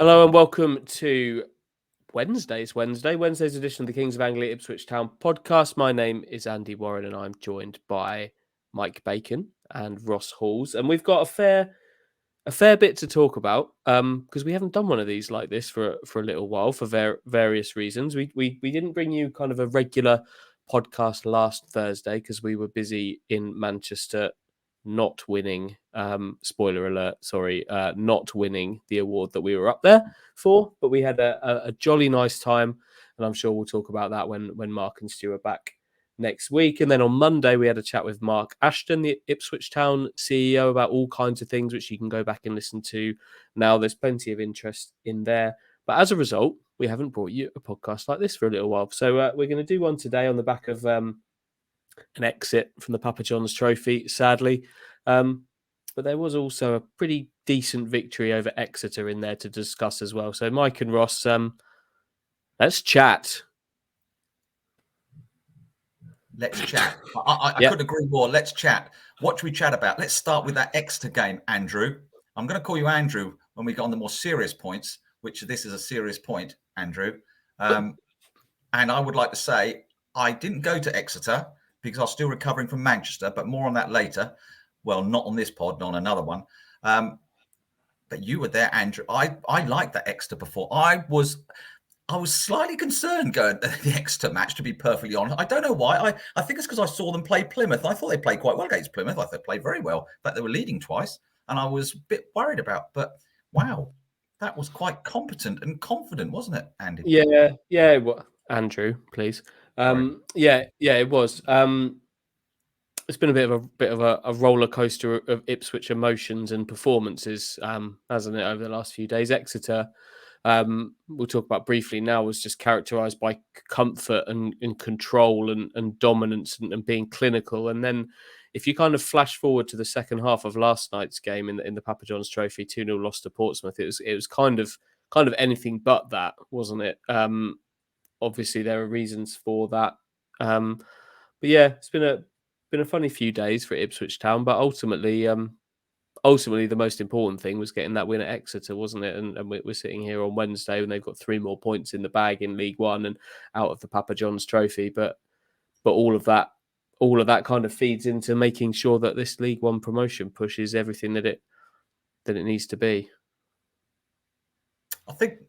Hello and welcome to Wednesday's edition of the Kings of Anglia Ipswich Town podcast. My name is Andy Warren and I'm joined by Mike Bacon and Ross Halls. And we've got a fair bit to talk about because we haven't done one of these like this for a little while for various reasons. We didn't bring you kind of a regular podcast last Thursday because we were busy in Manchester not winning, spoiler alert, not winning the award that we were up there for, but we had a jolly nice time, and I'm sure we'll talk about that when Mark and Stu are back next week. And then on Monday, we had a chat with Mark Ashton, the Ipswich Town CEO, about all kinds of things, which you can go back and listen to now. There's plenty of interest in there. But as a result, we haven't brought you a podcast like this for a little while. So we're going to do one today on the back of an exit from the Papa John's Trophy, sadly. But there was also a pretty decent victory over Exeter in there to discuss as well. So Mike and Ross, let's chat. Let's chat. I couldn't agree more. Let's chat. What should we chat about? Let's start with that Exeter game, Andrew. I'm going to call you Andrew when we get on the more serious points, which this is a serious point, Andrew. And I would like to say I didn't go to Exeter because I was still recovering from Manchester, but more on that later. Well, not on this pod, not on another one. But you were there, Andrew. I liked that Exeter before. I was slightly concerned going to the Exeter match, to be perfectly honest. I don't know why. I think it's because I saw them play Plymouth. I thought they played quite well against Plymouth. I thought they played very well. In fact, they were leading twice, and I was a bit worried about. But wow, that was quite competent and confident, wasn't it, Andy? Yeah. Well, Andrew, please. Yeah, it was. It's been a bit of a roller coaster of Ipswich emotions and performances, hasn't it, over the last few days? Exeter, we'll talk about briefly now, was just characterised by comfort and control and dominance and being clinical. And then if you kind of flash forward to the second half of last night's game in the Papa John's Trophy, 2-0 loss to Portsmouth, it was kind of anything but that, wasn't it? Obviously, there are reasons for that. But yeah, it's been a funny few days for Ipswich Town, but ultimately the most important thing was getting that win at Exeter, wasn't it? And we're sitting here on Wednesday and they've got 3 more points in the bag in League One and out of the Papa John's Trophy. But all of that kind of feeds into making sure that this League One promotion push is everything that it needs to be. I think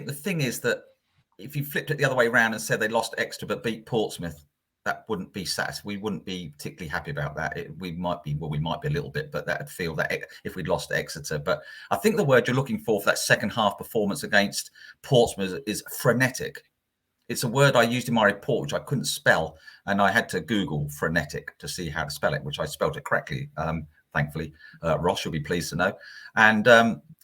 the thing is that if you flipped it the other way around and said they lost Exeter but beat Portsmouth, that wouldn't be we wouldn't be particularly happy about that. We might be a little bit, but that'd feel that if we'd lost Exeter. But I think the word you're looking for that second half performance against Portsmouth is frenetic. It's a word I used in my report, which I couldn't spell, and I had to Google frenetic to see how to spell it, which I spelled it correctly. Thankfully, Ross, you'll be pleased to know. And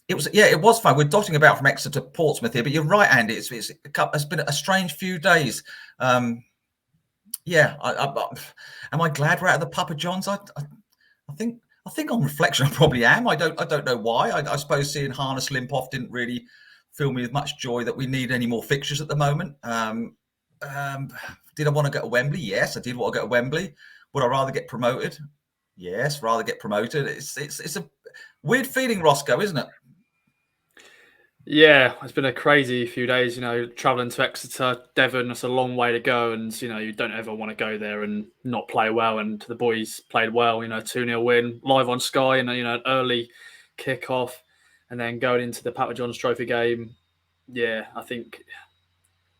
it was fun. We're dotting about from Exeter to Portsmouth here, but you're right, Andy. It's been a strange few days. Am I glad we're out of the Papa John's? I think on reflection, I probably am. I don't know why. I suppose seeing Harness limp off didn't really fill me with much joy that we need any more fixtures at the moment. Did I want to go to Wembley? Yes, I did want to go to Wembley. Would I rather get promoted? Yes, rather get promoted. It's a weird feeling, Roscoe, isn't it? Yeah, it's been a crazy few days, travelling to Exeter, Devon, it's a long way to go. And, you don't ever want to go there and not play well. And the boys played well, 2-0 win, live on Sky and, an early kick-off. And then going into the Papa John's Trophy game, yeah, I think,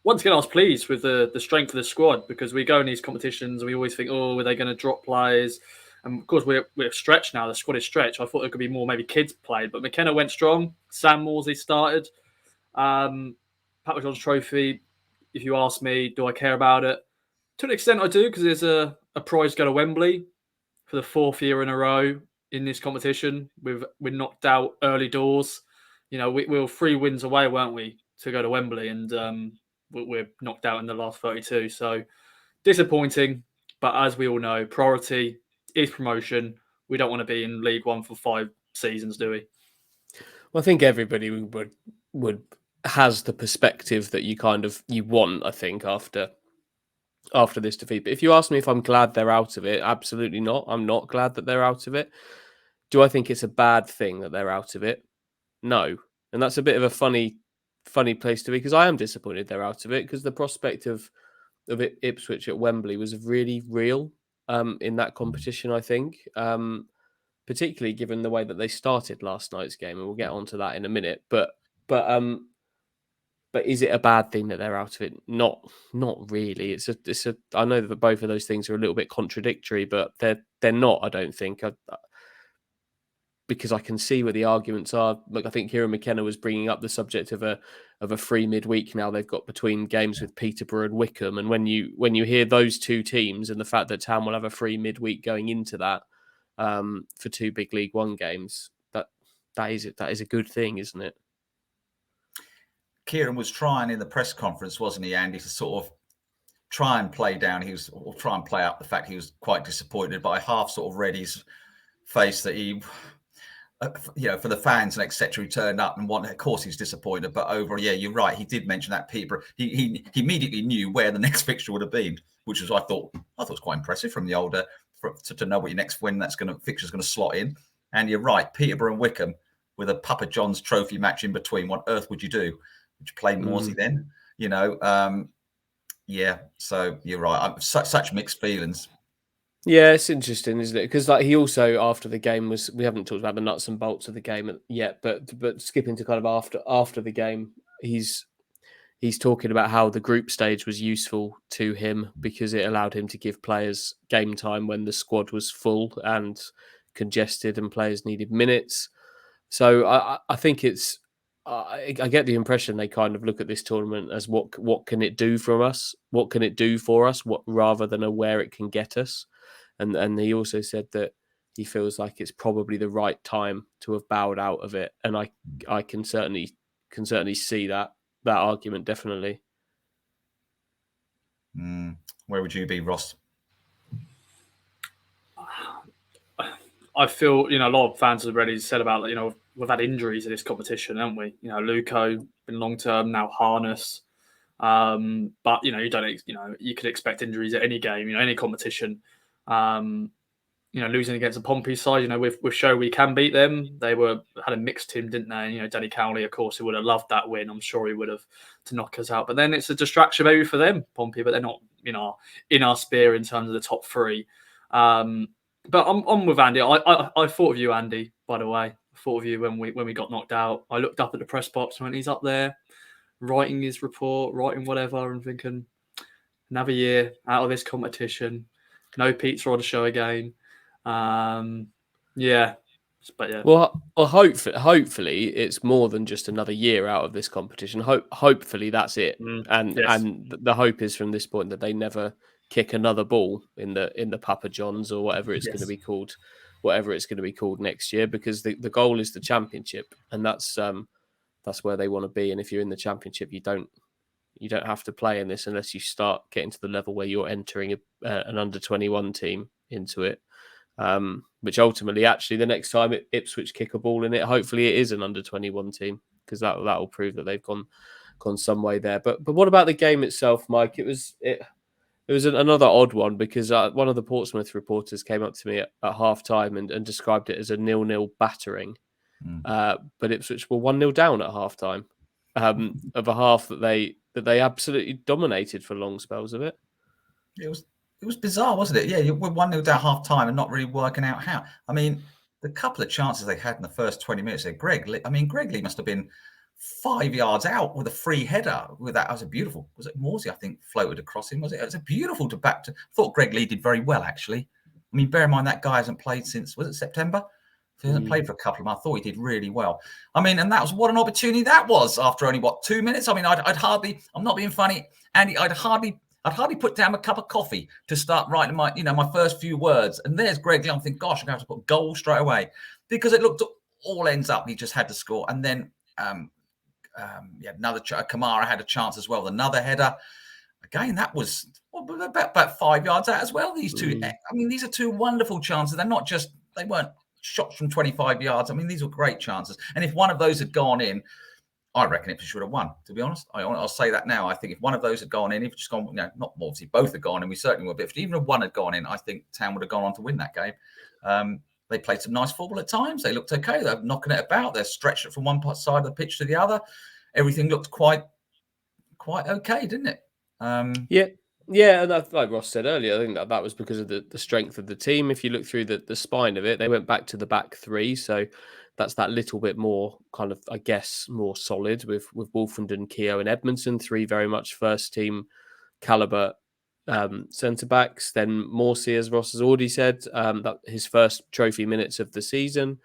once again, I was pleased with the strength of the squad because we go in these competitions and we always think, are they going to drop players? And of course, we're stretched now. The squad is stretched. I thought there could be more, maybe kids played, but McKenna went strong. Sam Morsey started. Papa John's Trophy, if you ask me, do I care about it? To an extent, I do, because there's a prize to go to Wembley for the 4th year in a row in this competition. We're knocked out early doors. We were 3 wins away, weren't we, to go to Wembley, and we're knocked out in the last 32. So disappointing, but as we all know, priority is promotion. We don't want to be in League One for 5 seasons, do we? Well, I think everybody would has the perspective that you want, I think, after this defeat. But if you ask me if I'm glad they're out of it, absolutely not. I'm not glad that they're out of it. Do I think it's a bad thing that they're out of it? No. And that's a bit of a funny place to be, because I am disappointed they're out of it, because the prospect of Ipswich at Wembley was really real in that competition, I think, particularly given the way that they started last night's game, and we'll get onto that in a minute. But is it a bad thing that they're out of it? Not really. It's a. I know that both of those things are a little bit contradictory, but they're not. I don't think. Because I can see where the arguments are. Like, I think Kieran McKenna was bringing up the subject of a free midweek now they've got between games with Peterborough and Wickham, and when you hear those two teams and the fact that Town will have a free midweek going into that for two big League One games, that is a good thing, isn't it? Kieran was trying in the press conference, wasn't he, Andy, to sort of try and play down. Try and play up the fact he was quite disappointed, but I half sort of read his face that he, for the fans and etc. He turned up and of course he's disappointed. But overall, yeah, you're right. He did mention that Peterborough. He immediately knew where the next fixture would have been, which was I thought was quite impressive from the older to know what your fixture's going to slot in. And you're right, Peterborough and Wickham with a Papa John's trophy match in between. What on earth would you do? Would you play Morsey then? Yeah. So you're right. Such mixed feelings. Yeah, it's interesting, isn't it? Because he also after the game we haven't talked about the nuts and bolts of the game yet, but skipping to kind of after the game, he's talking about how the group stage was useful to him because it allowed him to give players game time when the squad was full and congested and players needed minutes. So I think it's. I get the impression they kind of look at this tournament as what can it do for us? What can it do for us? Rather than where it can get us. And he also said that he feels like it's probably the right time to have bowed out of it. And I can certainly see that argument, definitely. Where would you be, Ross? I feel, a lot of fans have already said about, we've had injuries in this competition, haven't we? Luco been long term, now Harness. But you don't, you could expect injuries at any game, any competition. Losing against a Pompey side, we've shown we can beat them. They had a mixed team, didn't they? Danny Cowley, of course, who would have loved that win. I'm sure he would have to knock us out. But then it's a distraction maybe for them, Pompey, but they're not, in our spear in terms of the top three. But I'm with Andy. I thought of you, Andy, by the way. I thought of you when we got knocked out. I looked up at the press box when he's up there writing his report, writing whatever, and thinking, another year out of this competition. No pizza on the show again. Yeah. But yeah. Well, hopefully it's more than just another year out of this competition. Hopefully that's it. And the hope is from this point that they never kick another ball in the Papa John's or whatever it's going to be called next year, because the goal is the championship, and that's where they want to be. And if you're in the championship, you don't have to play in this unless you start getting to the level where you're entering an under-21 team into it. Which ultimately, actually, the next time Ipswich kick a ball in it, hopefully it is an under-21 team, because that will prove that they've gone some way there. But what about the game itself, Mike? It was another odd one, because one of the Portsmouth reporters came up to me at half-time and described it as a 0-0 battering. But Ipswich were 1-0 down at half-time of a half that they absolutely dominated for long spells of it. It was bizarre, wasn't it? Yeah, we're 1-0 down half-time and not really working out how. I mean, the couple of chances they had in the first 20 minutes, Greg Lee must have been 5 yards out with a free header. With that, was it Morsey, I think, floated across him, was it? It was a beautiful I thought Greg Lee did very well, actually. I mean, bear in mind that guy hasn't played since, was it September? He hasn't played for a couple of months. I thought he did really well. I mean, and that was what an opportunity that was after only 2 minutes. I mean, I'd hardly, I'm not being funny, Andy, I'd hardly put down a cup of coffee to start writing my first few words. And there's Greg Lee. I'm thinking, gosh, I'm going to have to put goal straight away, because it looked all ends up. He just had to score. And then, another Kamara had a chance as well. Another header. Again, that was about 5 yards out as well. These two, I mean, these are two wonderful chances. They weren't shots from 25 yards. I mean, these were great chances. And if one of those had gone in, I reckon it should have won, to be honest. I'll say that now. I think if one of those had gone in, if just gone, not obviously both had gone in, we certainly would, but if even if one had gone in, I think Town would have gone on to win that game. They played some nice football at times. They looked okay. They're knocking it about. They're stretched it from one side of the pitch to the other. Everything looked quite okay, didn't it? Yeah, and like Ross said earlier, I think that was because of the strength of the team. If you look through the spine of it, they went back to the back three, so that's that little bit more kind of, I guess, more solid with Wolfenden, Keogh and Edmondson, three very much first team caliber centre backs. Then Morsey, as Ross has already said, that his first trophy minutes of the season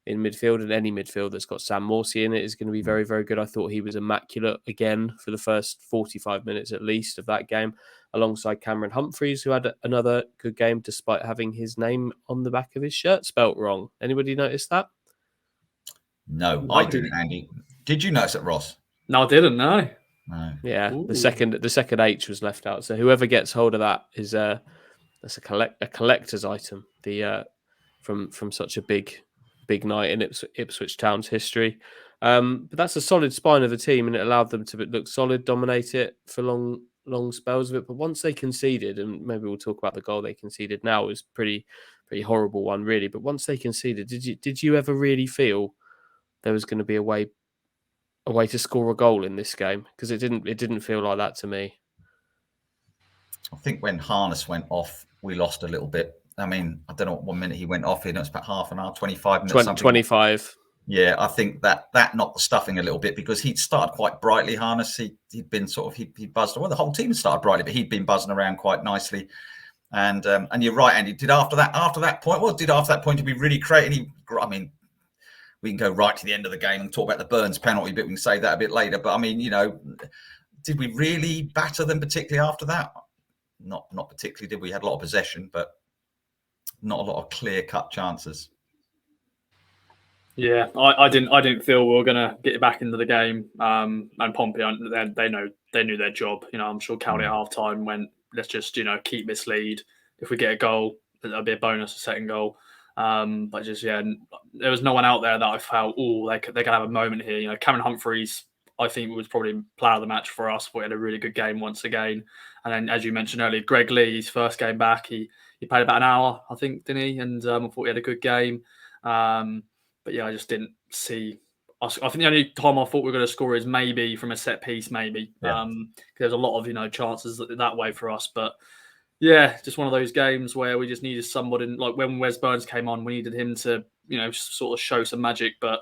in midfield, and any midfield that's got Sam Morsey in it is going to be very, very good. I thought he was immaculate again for the first 45 minutes at least of that game, alongside Cameron Humphreys, who had another good game despite having his name on the back of his shirt spelt wrong. Anybody notice that? No, I didn't, Andy. Did you notice it, Ross? No, I didn't. No. Yeah, Ooh. the second H was left out. So whoever gets hold of that is that's a collector's item. From such a big night in Ipswich Town's history. But that's a solid spine of the team, and it allowed them to look solid, dominate it for long spells of it. But once they conceded, and maybe we'll talk about the goal they conceded now, it was pretty horrible one, really. But once they conceded, did you ever really feel there was going to be a way to score a goal in this game? Because it didn't feel like that to me. I think when Harness went off, we lost a little bit. I mean, I don't know what 1 minute he went off in. It was about half an hour, 25 minutes. 25. Yeah, I think that knocked the stuffing a little bit, because he'd started quite brightly, Harness. He'd been sort of, he buzzed. Well, the whole team started brightly, but he'd been buzzing around quite nicely. And you're right, Andy. After that point to be really creating? I mean, we can go right to the end of the game and talk about the Burns penalty, but we can say that a bit later. But I mean, did we really batter them particularly after that? Not particularly, did we? Had a lot of possession, but not a lot of clear-cut chances. Yeah, I didn't feel we were going to get it back into the game. And Pompey, they knew their job. I'm sure Cowley at half time went, let's just keep this lead. If we get a goal, that'll be a bonus, a second goal. But just there was no one out there that I felt, they're going to have a moment here. Cameron Humphreys, I think, was probably player of the match for us. We had a really good game once again. And then, as you mentioned earlier, Greg Lee, his first game back, he played about an hour, I think, didn't he? And I thought he had a good game. But yeah, I just didn't see. I think the only time I thought we were going to score is maybe from a set piece, maybe. Yeah. There's a lot of chances that way for us. But yeah, just one of those games where we just needed somebody. Like when Wes Burns came on, we needed him to sort of show some magic, but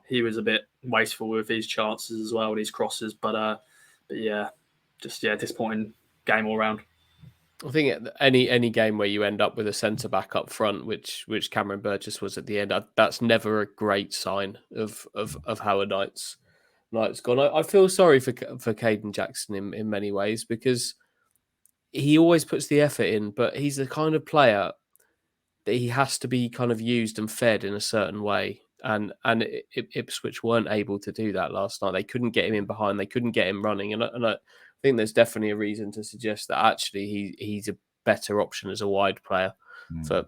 he was a bit wasteful with his chances as well, with his crosses. But yeah, disappointing game all round. I think any game where you end up with a centre back up front, which Cameron Burgess was at the end, that's never a great sign of how a night's gone. I feel sorry for Caden Jackson in many ways, because he always puts the effort in, but he's the kind of player that he has to be kind of used and fed in a certain way. And Ipswich weren't able to do that last night. They couldn't get him in behind. They couldn't get him running. And I think there's definitely a reason to suggest that actually he's a better option as a wide player for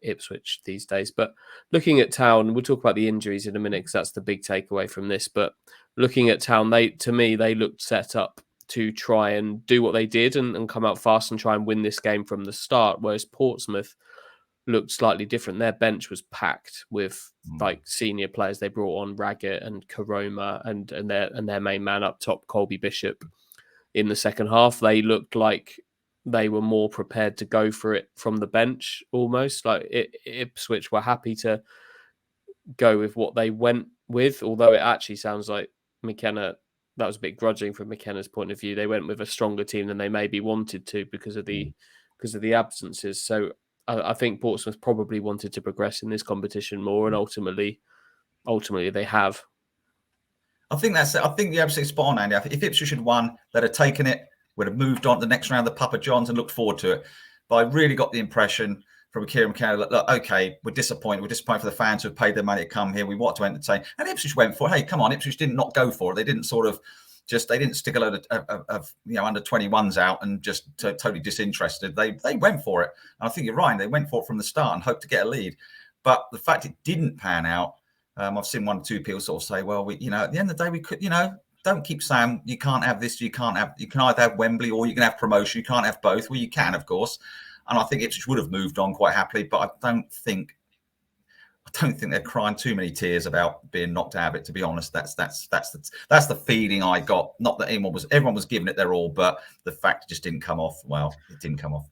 Ipswich these days. But looking at Town, we'll talk about the injuries in a minute, because that's the big takeaway from this. But looking at Town, they looked set up to try and do what they did and come out fast and try and win this game from the start, whereas Portsmouth looked slightly different. Their bench was packed with like senior players. They brought on Raggett and Karoma and their main man up top, Colby Bishop. In the second half, they looked like they were more prepared to go for it from the bench, almost. Like Ipswich were happy to go with what they went with, although it actually sounds like McKenna, that was a bit grudging from McKenna's point of view. They went with a stronger team than they maybe wanted to because of the absences. So I think Portsmouth probably wanted to progress in this competition more, and ultimately they have. I think you're absolutely spot on, Andy. If Ipswich had won, they'd have taken it, would have moved on to the next round of the Papa Johns and looked forward to it. But I really got the impression from Kieran McKenna, look, okay, we're disappointed. We're disappointed for the fans who have paid their money to come here. We want to entertain. And Ipswich went for it. Hey, come on, Ipswich did not go for it. They didn't they didn't stick a load of under 21s out and just totally disinterested. They went for it. And I think you're right. They went for it from the start and hoped to get a lead. But the fact it didn't pan out, I've seen one or two people sort of say, well, at the end of the day, we could, don't keep saying you can't have this, you can either have Wembley or you can have promotion. You can't have both. Well, you can, of course. And I think Ipswich would have moved on quite happily, but I don't think don't think they're crying too many tears about being knocked out of it. To be honest, that's the feeling I got. Not that everyone was giving it their all, but the fact it just didn't come off. Well, it didn't come off.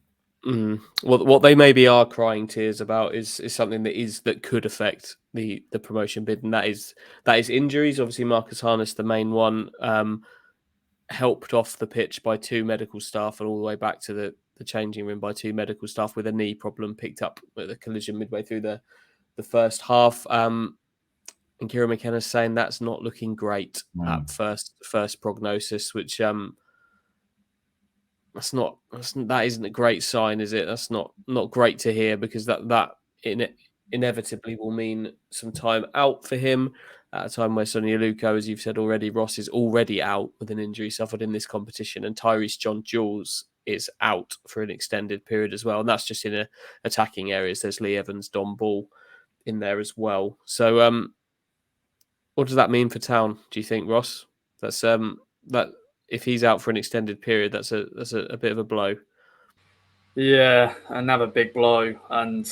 What they maybe are crying tears about is something that could affect the promotion bid, and that is injuries. Obviously, Marcus Harness, the main one, helped off the pitch by 2 medical staff and all the way back to the changing room by 2 medical staff with a knee problem, picked up at the collision midway through the first half. And Kieran McKenna's saying that's not looking great at first prognosis, which that isn't a great sign, is it? That's not great to hear, because that inevitably will mean some time out for him at a time where Sonny Aluko, as you've said already, Ross, is already out with an injury suffered in this competition, and Tyrese John-Jules is out for an extended period as well, and that's just in attacking areas. There's Lee Evans, Don Ball in there as well. So what does that mean for Town, do you think, Ross? That's that if he's out for an extended period, that's a bit of a blow. Yeah, another big blow. And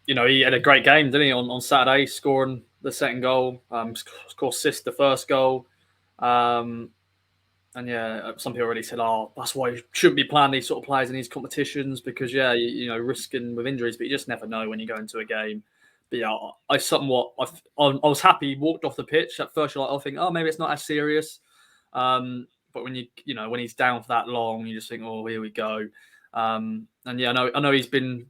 he had a great game, didn't he, on Saturday, scoring the second goal, of course, assist the first goal. And yeah, some people already said, that's why you shouldn't be playing these sort of players in these competitions, because risking with injuries, but you just never know when you go into a game. But yeah, I was happy he walked off the pitch. At first, I think, maybe it's not as serious. But when when he's down for that long, you just think, here we go. And yeah, I know he's been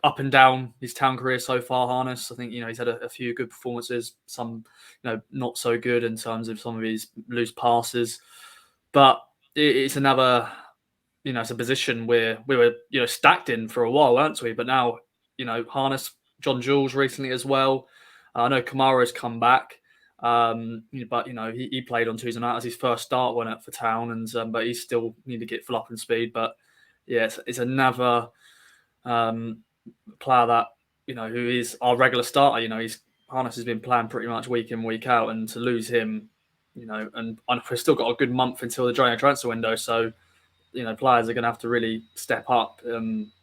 up and down his Town career so far, Harness. I think, he's had a few good performances, some, not so good in terms of some of his loose passes. But it's another, it's a position where we were, stacked in for a while, weren't we? But now, Harness, John-Jules recently as well. I know Kamara's come back. But he played on Tuesday night as his first start one for Town, and but he still need to get full up in speed. But yeah, it's another player that who is our regular starter. Harness has been playing pretty much week in, week out, and to lose him, and we've still got a good month until the January transfer window, so players are going to have to really step up.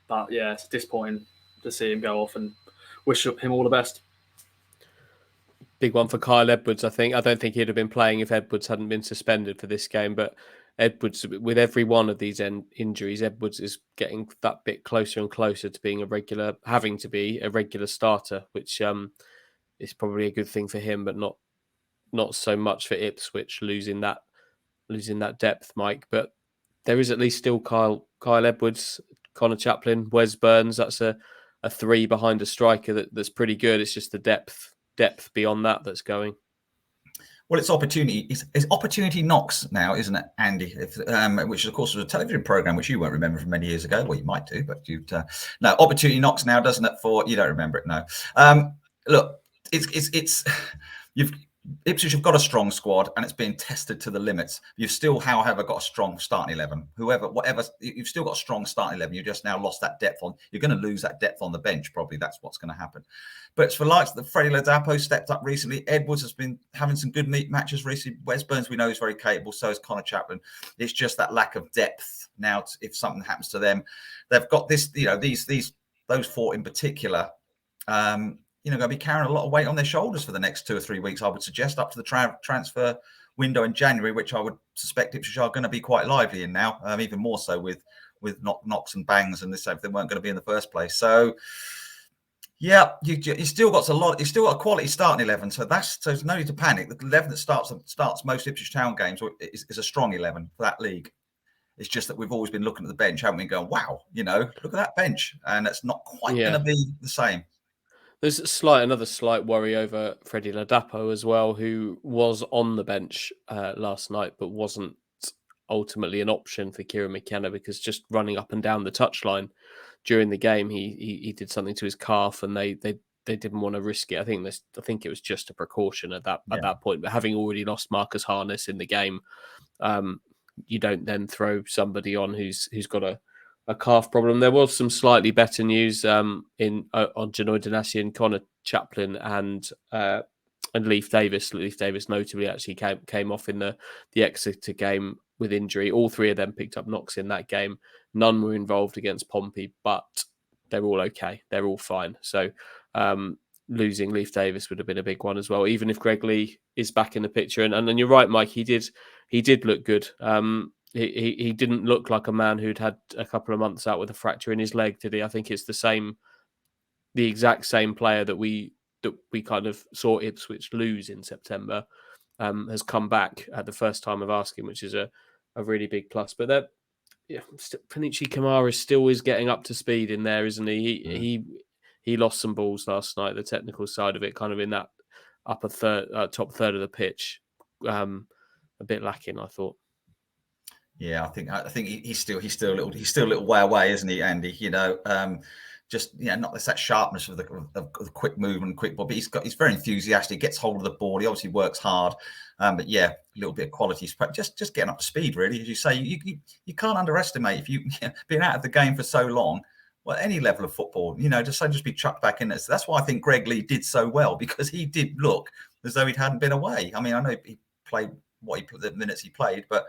But yeah, it's disappointing to see him go off, and wish him all the best. Big one for Kyle Edwards, I think. I don't think he'd have been playing if Edwards hadn't been suspended for this game. But Edwards, with every one of these injuries, Edwards is getting that bit closer and closer to having to be a regular starter, which is probably a good thing for him, but not so much for Ipswich losing that depth, Mike. But there is at least still Kyle Edwards, Connor Chaplin, Wes Burns. That's a 3 behind a striker that's pretty good. It's just the depth beyond that's going. Well, it's opportunity. It's opportunity knocks now, isn't it, Andy? Which, of course, was a television program which you won't remember from many years ago. Well, you might do, but no, opportunity knocks now, doesn't it? You don't remember it, no. Look, Ipswich have got a strong squad and it's being tested to the limits. You've still, however, got a strong starting 11. Whatever, you've still got a strong starting 11. You just now lost that depth on. You're going to lose that depth on the bench, probably. That's what's going to happen. But it's for likes that Freddie Ladapo stepped up recently. Edwards has been having some good matches recently. Wes Burns, we know, is very capable. So is Connor Chaplin. It's just that lack of depth now. If something happens to them, they've got this. Those 4 in particular. Going to be carrying a lot of weight on their shoulders for the next 2 or 3 weeks, I would suggest, up to the transfer window in January, which I would suspect Ipswich are going to be quite lively in now, even more so with knocks and bangs and this, if they weren't going to be in the first place. So, yeah, you still got you still got a quality starting 11, so there's no need to panic. The 11 that starts most Ipswich Town games is a strong 11 for that league. It's just that we've always been looking at the bench, haven't we, going, wow, look at that bench, and it's not quite going to be the same. There's another slight worry over Freddie Ladapo as well, who was on the bench last night, but wasn't ultimately an option for Kieran McKenna, because just running up and down the touchline during the game, he did something to his calf, and they didn't want to risk it. I think it was just a precaution at that point. But having already lost Marcus Harness in the game, you don't then throw somebody on who's got a calf problem. There was some slightly better news on Janoy Danasi and Connor Chaplin and Leif Davis. Leif Davis notably actually came off in the Exeter game with injury. All 3 of them picked up knocks in that game. None were involved against Pompey, but they're all okay. They're all fine. So losing Leif Davis would have been a big one as well, even if Greg Lee is back in the picture. And then you're right, Mike, he did look good. He didn't look like a man who'd had a couple of months out with a fracture in his leg, did he? I think it's the exact same player that we kind of saw Ipswich lose in September, has come back at the first time of asking, which is a really big plus. But Panichi Kamara still is getting up to speed in there, isn't he? He lost some balls last night, the technical side of it, kind of in that upper top third of the pitch, a bit lacking, I thought. Yeah, I think he's still a little way away, isn't he, Andy? Not that sharpness of the quick movement, quick ball, but he's very enthusiastic, gets hold of the ball, he obviously works hard. But yeah, a little bit of quality, just getting up to speed, really. As you say, you can't underestimate if you been out of the game for so long. Well, any level of football, just be chucked back in there. So that's why I think Greg Lee did so well, because he did look as though he hadn't been away. I mean, I know he played the minutes he played, but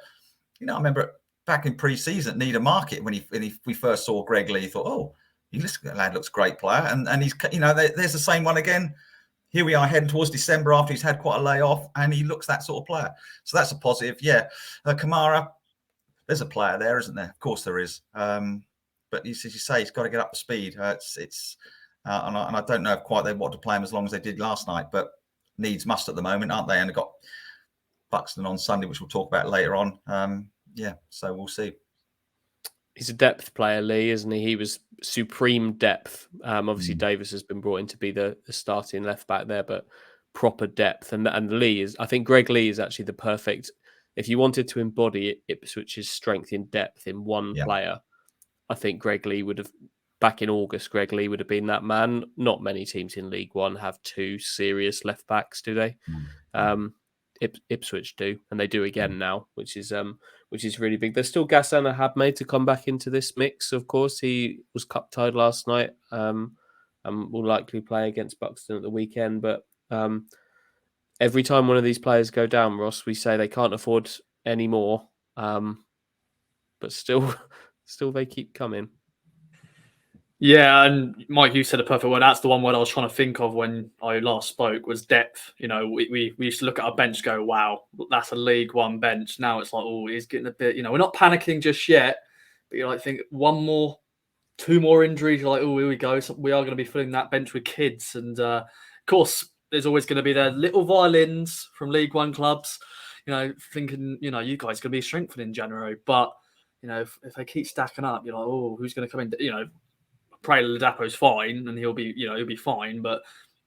I remember back in pre-season at Needham Market when we first saw Greg Lee, thought, oh, the lad looks a great player, and he's there's the same one again. Here we are heading towards December after he's had quite a layoff, and he looks that sort of player. So that's a positive. Yeah, Kamara, there's a player there, isn't there? Of course there is. But as you say, he's got to get up to speed. And I don't know if quite they want to play him as long as they did last night, but needs must at the moment, aren't they? And they've got Buxton on Sunday, which we'll talk about later on. So we'll see. He's a depth player, Lee, isn't he? He was supreme depth. Obviously, Davis has been brought in to be the starting left back there, but proper depth. And Lee I think Greg Lee is actually the perfect. If you wanted to embody Ipswich's strength in depth in one player, I think Greg Lee would have, back in August, Greg Lee would have been that man. Not many teams in League One have two serious left backs, do they? Ipswich do, and they do again now, which is really big. There's still Ghassan Habmeh to come back into this mix. Of course, he was cup tied last night, and will likely play against Buxton at the weekend. But every time one of these players go down, Ross, we say they can't afford any more, but still they keep coming. Yeah, and Mike, you said a perfect word. That's the one word I was trying to think of when I last spoke, was depth. We used to look at our bench, go, wow, that's a League One bench. Now it's like, oh, he's getting a bit, we're not panicking just yet, but you're like, think two more injuries, you're like, oh, here we go. So we are going to be filling that bench with kids. And of course, there's always going to be their little violins from League One clubs, thinking, you guys are going to be strengthened in January. But, if they keep stacking up, you're like, oh, who's going to come in? Pray Ladapo's fine and he'll be fine. But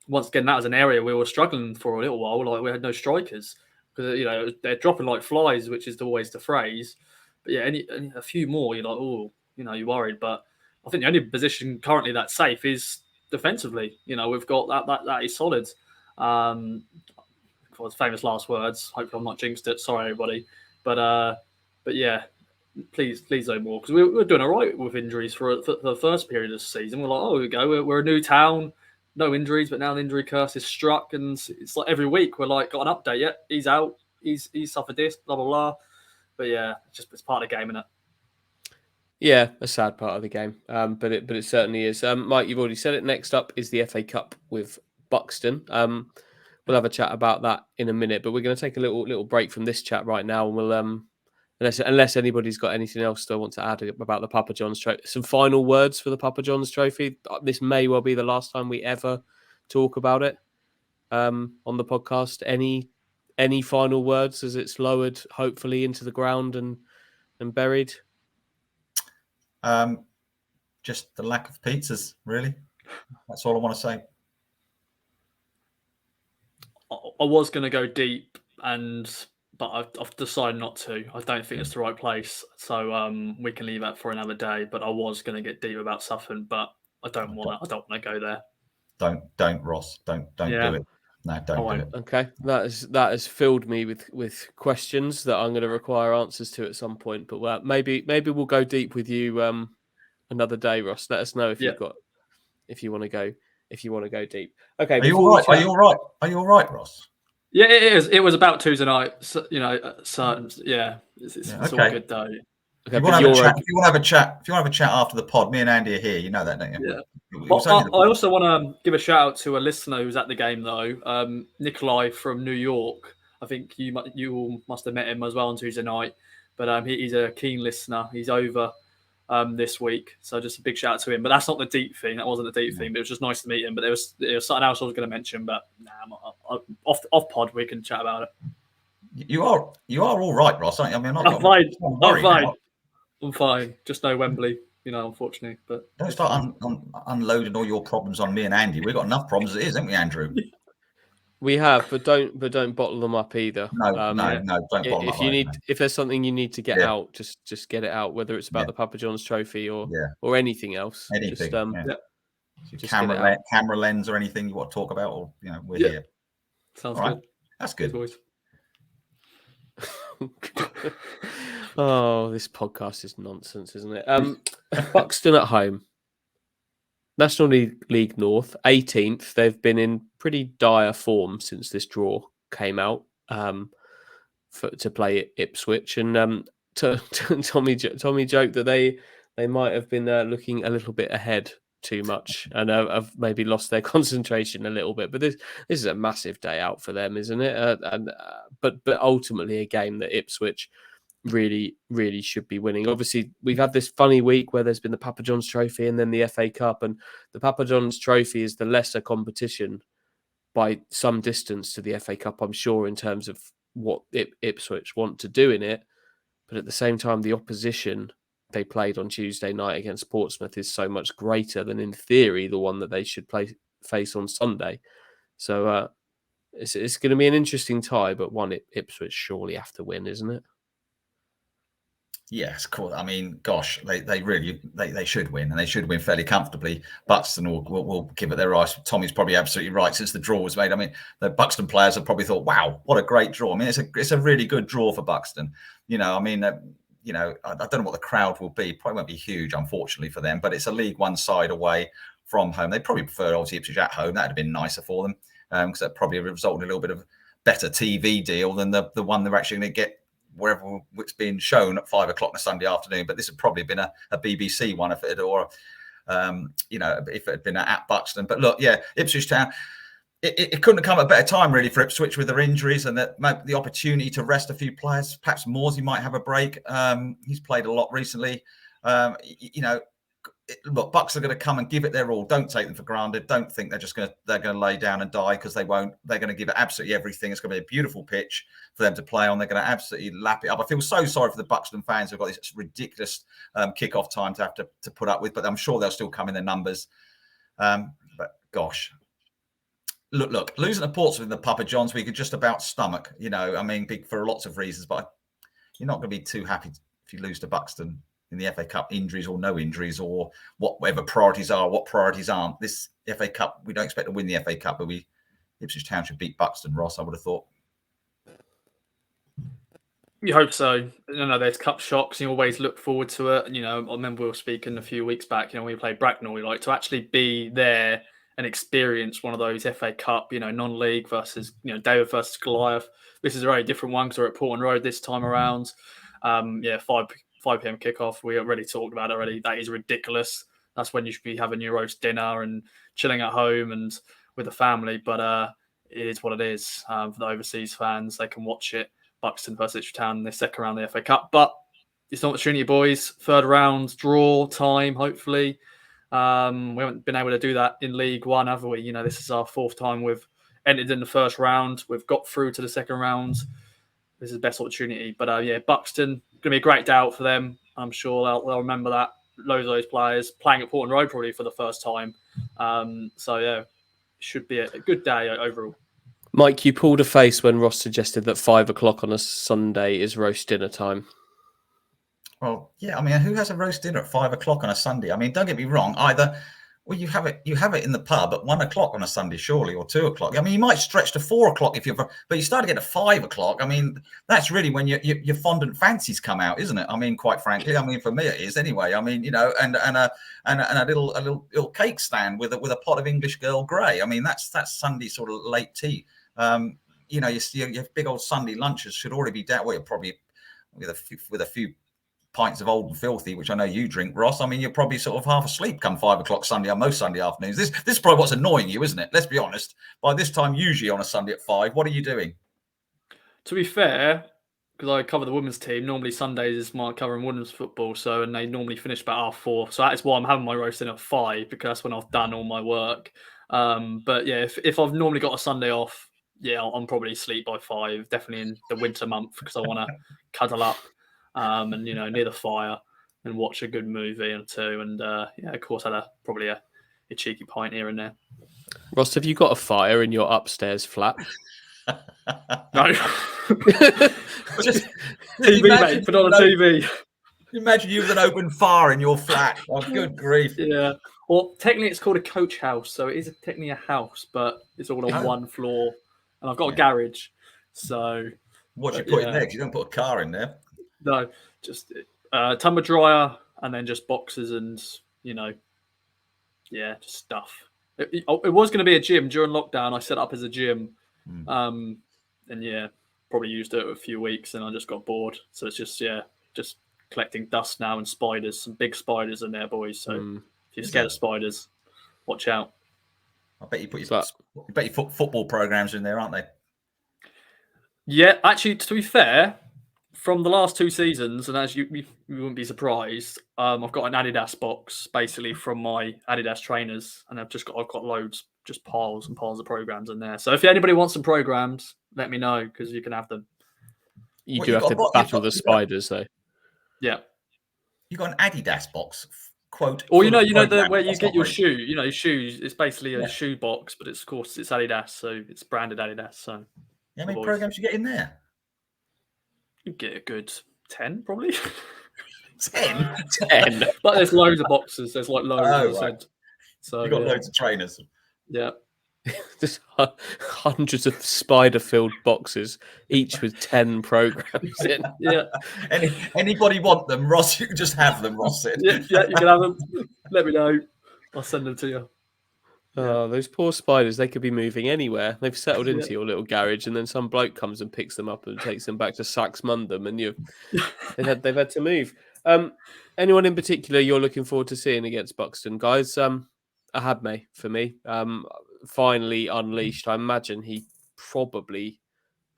once again, that was an area we were struggling for a little while. Like, we had no strikers because, they're dropping like flies, which is always the phrase. But yeah, a few more, you're like, oh, you're worried. But I think the only position currently that's safe is defensively. We've got that is solid. For his famous last words, hopefully I'm not jinxed it. Sorry, everybody. But yeah. Please no more, because we're doing all right with injuries for the first period of the season. We're like, oh, here we go. We're a new town, no injuries, but now the injury curse is struck, and it's like every week we're like, got an update yet? He's out. He's suffered this, blah blah blah. But yeah, it's part of the game, isn't it? Yeah, a sad part of the game, but it certainly is. Mike, you've already said it. Next up is the FA Cup with Buxton. We'll have a chat about that in a minute, but we're going to take a little break from this chat right now, and we'll Unless anybody's got anything else they want to add about the Papa John's Trophy. Some final words for the Papa John's Trophy. This may well be the last time we ever talk about it on the podcast. Any final words as it's lowered, hopefully, into the ground and buried? Just the lack of pizzas, really. That's all I want to say. I was going to go deep, but I've decided not to. I don't think it's the right place. So we can leave that for another day. But I was going to get deep about something, but I don't want to go there. Don't, Ross. Don't do it. No, don't do it. Okay, that has filled me with questions that I'm going to require answers to at some point. But maybe we'll go deep with you another day, Ross. Let us know if you want to go deep. Okay. Are you all right? Are you all right, Ross? Yeah, it is. It was about Tuesday night. So, certain. Yeah, it's all good though. Okay, if you want to have a chat after the pod, me and Andy are here. You know that, don't you? Yeah. I also want to give a shout out to a listener who was at the game, though. Nikolai from New York. I think you all must have met him as well on Tuesday night. But he's a keen listener. He's over this week, so just a big shout out to him. But that's not the deep thing. That wasn't the deep thing. But it was just nice to meet him. But there was something else I was going to mention. But off pod we can chat about it. You are all right, Ross, aren't you? I mean, I'm fine. Just no Wembley, unfortunately. But don't start unloading all your problems on me and Andy. We've got enough problems as it is, haven't we, Andrew? We have, but don't bottle them up either. No, don't bottle them up. If there's something you need to get out, just get it out. Whether it's about the Papa John's Trophy or anything else. Anything. Just camera lens or anything you want to talk about, or we're here. Sounds good. That's good. Oh, this podcast is nonsense, isn't it? Buxton at home. National League North, 18th. They've been in pretty dire form since this draw came out to play Ipswich. And Tommy joked that they might have been looking a little bit ahead too much and have maybe lost their concentration a little bit. But this is a massive day out for them, isn't it? But ultimately a game that Ipswich really, really should be winning. Obviously, we've had this funny week where there's been the Papa John's Trophy and then the FA Cup, and the Papa John's Trophy is the lesser competition by some distance to the FA Cup, I'm sure, in terms of what Ipswich want to do in it. But at the same time, the opposition they played on Tuesday night against Portsmouth is so much greater than, in theory, the one that they should face on Sunday. So it's going to be an interesting tie, but one Ipswich surely have to win, isn't it? Yes, cool. I mean, gosh, they really should win, and they should win fairly comfortably. Buxton will give it their rights. Tommy's probably absolutely right. Since the draw was made, I mean, the Buxton players have probably thought, "Wow, what a great draw!" I mean, it's a really good draw for Buxton. I don't know what the crowd will be. Probably won't be huge, unfortunately, for them. But it's a League One side away from home. They probably prefer obviously Ipswich at home. That'd have been nicer for them because that probably resulted in a little bit of better TV deal than the one they're actually going to get wherever it's being shown at 5 o'clock on a Sunday afternoon. But this had probably been a BBC one if it had been at Buxton. But look, Ipswich Town, it couldn't have come at a better time really for Ipswich with their injuries and the opportunity to rest a few players. Perhaps Morsey might have a break. He's played a lot recently. Look, Bucks are going to come and give it their all. Don't take them for granted. Don't think they're going to lay down and die, because they won't. They're going to give it absolutely everything. It's going to be a beautiful pitch for them to play on. They're going to absolutely lap it up. I feel so sorry for the Buxton fans who've got this ridiculous kickoff time to have to put up with, but I'm sure they'll still come in their numbers. But gosh, look, losing to Portsmouth in the Papa John's, we could just about stomach. For lots of reasons, but you're not going to be too happy if you lose to Buxton in the FA Cup, injuries or no injuries, or whatever priorities are, what priorities aren't. This FA Cup, we don't expect to win the FA Cup, but Ipswich Town should beat Buxton, Ross, I would have thought. You hope so. There's cup shocks. You always look forward to it. I remember we were speaking a few weeks back, when we played Bracknell, we like to actually be there and experience one of those FA Cup, non-league versus, David versus Goliath. This is a very different one because we're at Portland Road this time around. 5 p.m. kickoff. We already talked about it already. That is ridiculous. That's when you should be having your roast dinner and chilling at home and with the family. But it is what it is. For the overseas fans, they can watch it. Buxton versus Ipswich Town in the second round of the FA Cup. But it's an opportunity, boys. Third round, draw time, hopefully. We haven't been able to do that in League One, have we? This is our fourth time we've entered in the first round. We've got through to the second round. This is the best opportunity. But Buxton, going to be a great day out for them. I'm sure they'll remember that. Loads of those players playing at Portland Road probably for the first time. Should be a good day overall. Mike, you pulled a face when Ross suggested that 5 o'clock on a Sunday is roast dinner time. Well, yeah, who has a roast dinner at 5 o'clock on a Sunday? Don't get me wrong. Well, you have it in the pub at 1 o'clock on a Sunday, surely, or 2 o'clock. You might stretch to 4 o'clock but you start to get to 5 o'clock. That's really when your fondant fancies come out, isn't it? Quite frankly, for me it is anyway. And a little cake stand with a pot of English Girl Grey. That's Sunday sort of late tea. Your big old Sunday lunches should already be down. Well, probably with a few pints of Old and Filthy, which I know you drink, Ross, I mean, you're probably sort of half asleep come 5 o'clock Sunday on most Sunday afternoons. This is probably what's annoying you, isn't it? Let's be honest. By this time, usually on a Sunday at 5, what are you doing? To be fair, because I cover the women's team, normally Sundays is my covering women's football, and they normally finish about 4:30. So that is why I'm having my roast in at 5, because that's when I've done all my work. But yeah, if I've normally got a Sunday off, yeah, I'm probably asleep by 5, definitely in the winter month, because I want to cuddle up and near the fire and watch a good movie or two. And yeah, of course, had probably a cheeky pint here and there. Ross, have you got a fire in your upstairs flat? No. Just TV, mate. Put on a TV. Imagine you with an open fire in your flat. Oh, good grief. Yeah. Well, technically it's called a coach house, so it is technically a house, but it's all on one floor. And I've got a garage. So what do you put in there? 'Cause you don't put a car in there. No, just tumble dryer and then just boxes and, just stuff. It was going to be a gym during lockdown. I set up as a gym. And yeah, probably used it a few weeks and I just got bored. So it's just collecting dust now and spiders, some big spiders in there, boys. So if you're scared of spiders, watch out. I bet you put your football programs in there, aren't they? Yeah, actually, to be fair, from the last 2 seasons, and as you wouldn't be surprised, I've got an Adidas box basically from my Adidas trainers, and I've got loads, just piles and piles of programs in there. So if anybody wants some programs, let me know because you can have them. You do have to battle the spiders, though. Yeah, you got an Adidas box, quote. Or where you get your shoe. Shoes. It's basically a shoe box, but of course it's Adidas, so it's branded Adidas. So how many programs you get in there? You get a good 10, probably. 10? But there's loads of boxes. There's like loads. Right. So you got loads of trainers. Yeah. There's hundreds of spider-filled boxes, each with 10 programs in. Yeah. Anybody want them, Ross? You can just have them, Ross said. Yeah, you can have them. Let me know. I'll send them to you. Oh, those poor spiders, they could be moving anywhere. They've settled into your little garage and then some bloke comes and picks them up and takes them back to Saxmundham and they've had to move. Anyone in particular you're looking forward to seeing against Buxton, guys? Ahabme for me. Finally unleashed. I imagine he probably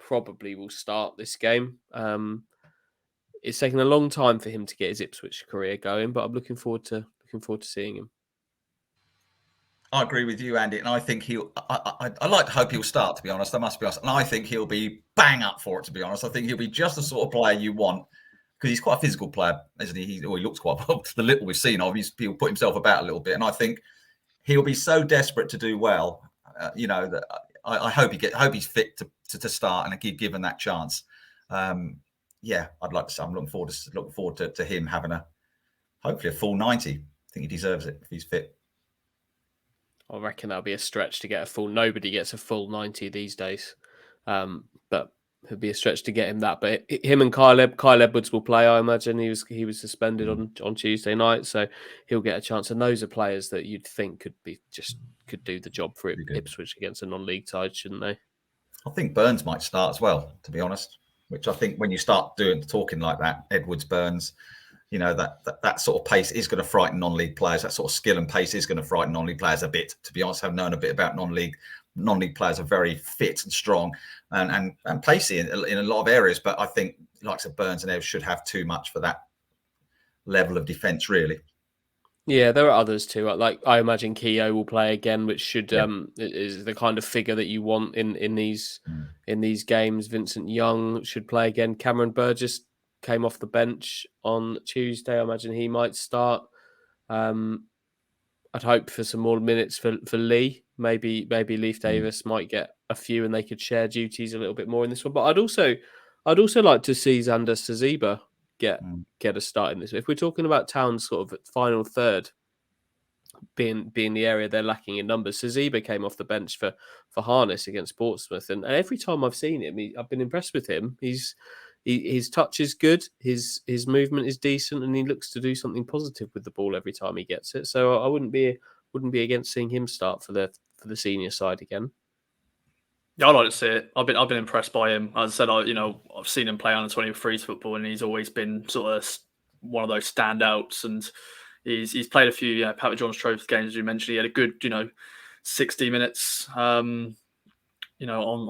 will start this game. It's taken a long time for him to get his Ipswich career going, but I'm looking forward to seeing him. I agree with you, Andy, and I think I like to hope he'll start, to be honest. I must be honest. And I think he'll be bang up for it, to be honest. I think he'll be just the sort of player you want because he's quite a physical player, isn't he? He looks quite well. The little we've seen of him, he'll put himself about a little bit. And I think he'll be so desperate to do well, that I hope he's fit to start and get given that chance. I'd like to say I'm looking forward to him having hopefully a full 90. I think he deserves it if he's fit. I reckon that'll be a stretch to get a full. Nobody gets a full 90 these days, but it'd be a stretch to get him that. But him and Kyle Edwards will play. I imagine he was suspended on Tuesday night, so he'll get a chance. And those are players that you'd think could do the job for Ipswich against a non-league side, shouldn't they? I think Burns might start as well, to be honest. Which I think when you start talking like that, Edwards, Burns. That sort of pace is going to frighten non-league players. That sort of skill and pace is going to frighten non-league players a bit. To be honest, I've known a bit about non-league. Non-league players are very fit and strong and pacey in a lot of areas. But I think likes of Burns and Evans should have too much for that level of defence, really. Yeah, there are others too. Like I imagine Keogh will play again, which should is the kind of figure that you want in these games. Vincent Young should play again. Cameron Burgess came off the bench on Tuesday. I imagine he might start. I'd hope for some more minutes for Lee. Maybe Leif Davis might get a few, and they could share duties a little bit more in this one. But I'd also like to see Xander Saziba get a start in this. If we're talking about Town's sort of final third, being the area they're lacking in numbers, Saziba came off the bench for Harness against Portsmouth, and every time I've seen him, I've been impressed with him. His touch is good, his movement is decent, and he looks to do something positive with the ball every time he gets it. So I wouldn't be against seeing him start for the senior side again. Yeah, I'd like to see it. I've been impressed by him. As I said, I've seen him play under 23s football, and he's always been sort of one of those standouts, and he's played a few Pat John's Trophy games, as you mentioned. He had a good 60 minutes on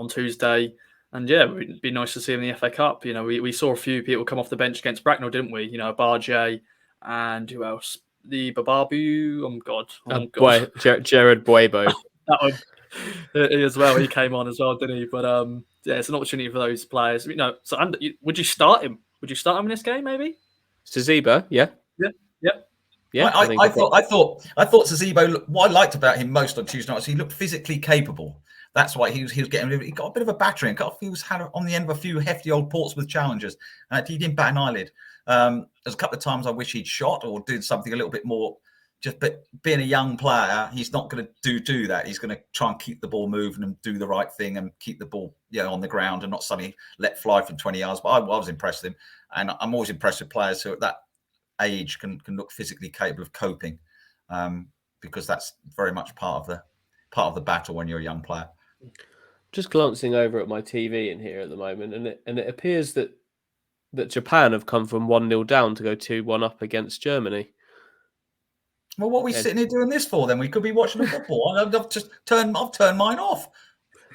Tuesday. And it'd be nice to see him in the FA Cup. We saw a few people come off the bench against Bracknell, didn't we? Barjay and who else? The Bababu. Oh God. Jared Buebo. That one as well. He came on as well, didn't he? But it's an opportunity for those players. So would you start him? Would you start him in this game? Maybe Zaziba, yeah. I thought Zaziba. What I liked about him most on Tuesday night was he looked physically capable. That's why he was getting. He got a bit of a battering. He was had on the end of a few hefty old Portsmouth challenges. He didn't bat an eyelid. There's a couple of times I wish he'd shot or did something a little bit more. But being a young player, he's not going to do that. He's going to try and keep the ball moving and do the right thing and keep the ball on the ground and not suddenly let fly from 20 yards. But I was impressed with him, and I'm always impressed with players who at that age can look physically capable of coping, because that's very much part of the battle when you're a young player. Just glancing over at my TV in here at the moment, and it appears that Japan have come from 1-0 down to go 2-1 up against Germany. Well, what are we sitting here doing this for? Then we could be watching the football. I've turned mine off.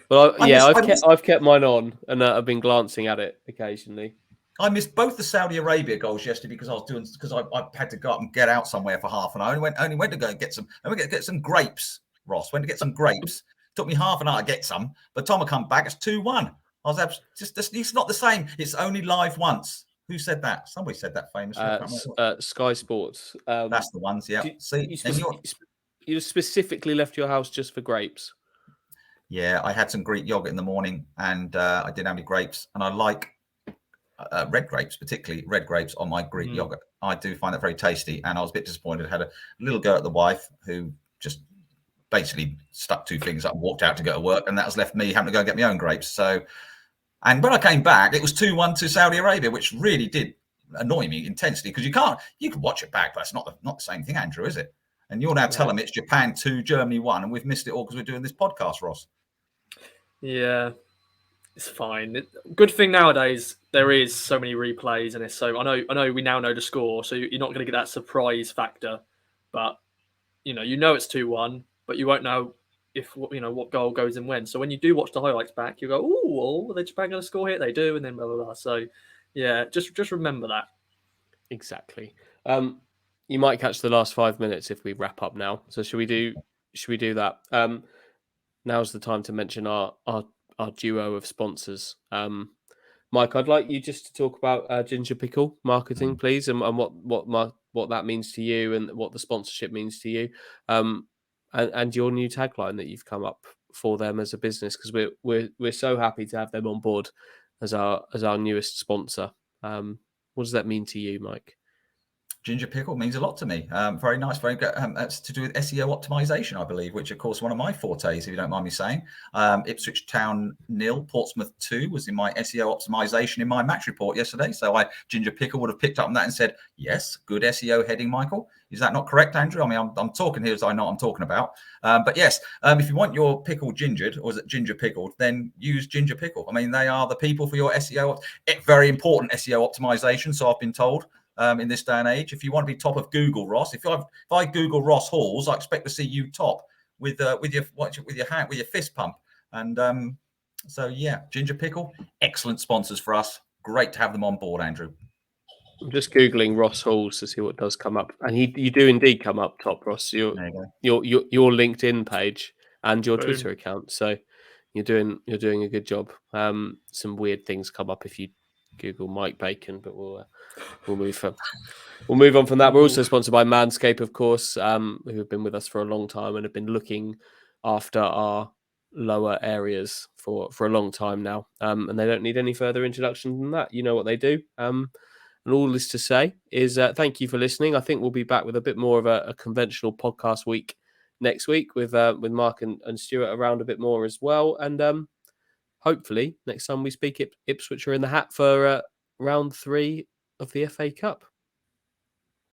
Well, I've kept mine on, and I've been glancing at it occasionally. I missed both the Saudi Arabia goals yesterday because I had to go up and get out somewhere for half an hour. I only went to go and get some. And we get some grapes. Ross went to get some grapes. Took me half an hour to get some. By the time I come back, it's 2-1. I was it's not the same. It's only live once. Who said that? Somebody said that famously. Sky Sports. That's the ones. Yeah. You specifically left your house just for grapes. Yeah, I had some Greek yogurt in the morning, and I didn't have any grapes, and I like red grapes, particularly red grapes on my Greek yogurt. I do find that very tasty, and I was a bit disappointed. I had a little go at the wife, who just basically stuck two fingers up and walked out to go to work, and that has left me having to go and get my own grapes. So, and when I came back, it was 2-1 to Saudi Arabia, which really did annoy me intensely, because you can watch it back, but that's not the same thing, Andrew, is it? And you're now telling me it's Japan 2, Germany 1, and we've missed it all because we're doing this podcast, Ross. Yeah, it's fine. Good thing nowadays there is so many replays, and so I know we now know the score, so you're not going to get that surprise factor. But you know it's 2-1, but you won't know if what goal goes in when. So when you do watch the highlights back, you go, "Oh, are they Japan going to score here?" They do, and then blah blah blah. So yeah, just remember that. Exactly. You might catch the last 5 minutes if we wrap up now. So should we do that? Now's the time to mention our duo of sponsors. Mike, I'd like you just to talk about Ginger Pickle marketing, please, and what that means to you and what the sponsorship means to you, and your new tagline that you've come up for them as a business, because we're so happy to have them on board as our newest sponsor. What does that mean to you, Mike? Ginger Pickle means a lot to me. Very nice, very good. That's to do with SEO optimization, I believe, which, of course, one of my fortes, if you don't mind me saying. Ipswich Town 0, Portsmouth 2 was in my SEO optimization in my match report yesterday. So Ginger Pickle would have picked up on that and said, yes, good SEO heading, Michael. Is that not correct, Andrew? I mean, I'm talking here as I know what I'm talking about. But yes, if you want your pickle gingered, or is it ginger pickled, then use Ginger Pickle. I mean, they are the people for your SEO. Very important SEO optimization, so I've been told. In this day and age, if you want to be top of Google, Ross, if I Google Ross Halls, I expect to see you top with your fist pump. And so yeah, Ginger Pickle, excellent sponsors for us. Great to have them on board, Andrew. I'm just googling Ross Halls to see what does come up, and you do indeed come up top, Ross. Your LinkedIn page and your Twitter account. So you're doing a good job. Some weird things come up if you Google Mike Bacon, but we'll move on from that. We're also sponsored by Manscaped, of course, who have been with us for a long time and have been looking after our lower areas for a long time now. And they don't need any further introduction than that. You know what they do. And all this to say is thank you for listening. I think we'll be back with a bit more of a conventional podcast week next week with Mark and Stuart around a bit more as well. And hopefully next time we speak, Ipswich are in the hat for round 3 of the FA Cup.